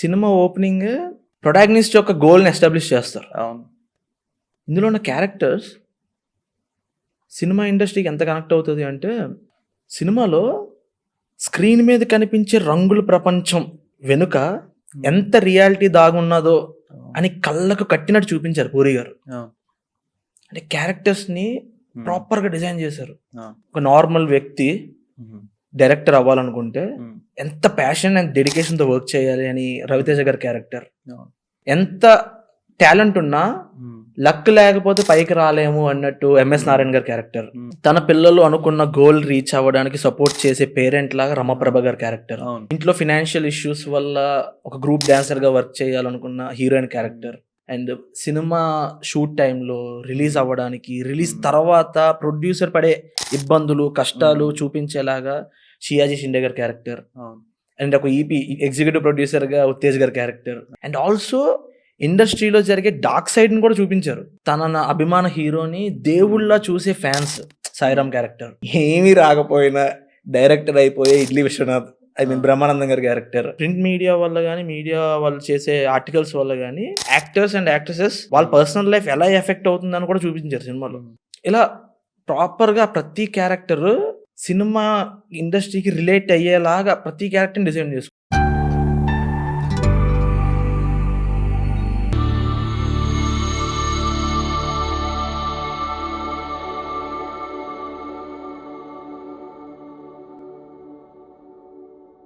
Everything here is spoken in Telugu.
సినిమా ఓపెనింగ్ ప్రొటాగనిస్ట్ యొక్క గోల్ని ఎస్టాబ్లిష్ చేస్తారు. అవును. ఇందులో ఉన్న క్యారెక్టర్స్ సినిమా ఇండస్ట్రీకి ఎంత కనెక్ట్ అవుతుంది అంటే, సినిమాలో స్క్రీన్ మీద కనిపించే రంగుల ప్రపంచం వెనుక ఎంత రియాలిటీ దాగున్నదో అని కళ్ళకు కట్టినట్టు చూపించారు పూరి గారు. అవును. అంటే క్యారెక్టర్స్ని ప్రాపర్గా డిజైన్ చేశారు. అవును. ఒక నార్మల్ వ్యక్తి మ్మ్. డైరెక్టర్ అవ్వాలనుకుంటే మ్మ్. ఎంత ప్యాషన్ అండ్ డెడికేషన్తో వర్క్ చేయాలి అని రవితేజ గారి క్యారెక్టర్. అవును. ఎంత టాలెంట్ ఉన్నా మ్మ్. లక్ లేకపోతే పైకి రాలేము అన్నట్టు ఎంఎస్ నారాయణ గారి క్యారెక్టర్. మ్మ్. తన పిల్లలు అనుకున్న గోల్ రీచ్ అవ్వడానికి సపోర్ట్ చేసే పేరెంట్ లాగా రమప్రభ గారి క్యారెక్టర్. అవును. ఇంట్లో ఫినాన్షియల్ ఇష్యూస్ వల్ల ఒక గ్రూప్ డాన్సర్ గా వర్క్ చేయాలనుకున్న heroine character. And cinema shoot టైంలో రిలీజ్ అవ్వడానికి, రిలీజ్ తర్వాత ప్రొడ్యూసర్ పడే ఇబ్బందులు కష్టాలు చూపించేలాగా షియాజీ షిండే గారి క్యారెక్టర్. అవును. అండ్ ఒక ఈపీ ఎగ్జిక్యూటివ్ ప్రొడ్యూసర్ గా ఉత్తేజ్ గారి క్యారెక్టర్. అండ్ ఆల్సో ఇండస్ట్రీలో జరిగే డార్క్ సైడ్ ని కూడా చూపించారు. తన అభిమాన హీరోని దేవుళ్ళ చూసే ఫ్యాన్స్. సాయిరామ్ క్యారెక్టర్ ఏమీ రాకపోయినా డైరెక్టర్ అయిపోయే ఇడ్లీ విశ్వనాథ్, బ్రహ్మానందం గారి క్యారెక్టర్. ప్రింట్ మీడియా వల్ల కానీ, మీడియా వాళ్ళు చేసే ఆర్టికల్స్ వల్ల కానీ యాక్టర్స్ అండ్ యాక్ట్రెసెస్ వాళ్ళ పర్సనల్ లైఫ్ ఎలా ఎఫెక్ట్ అవుతుందని కూడా చూపించారు సినిమాలో. ఇలా ప్రాపర్గా ప్రతి క్యారెక్టర్ సినిమా ఇండస్ట్రీకి రిలేట్ అయ్యేలాగా ప్రతి క్యారెక్టర్ని డిజైన్ చేసుకుంటారు.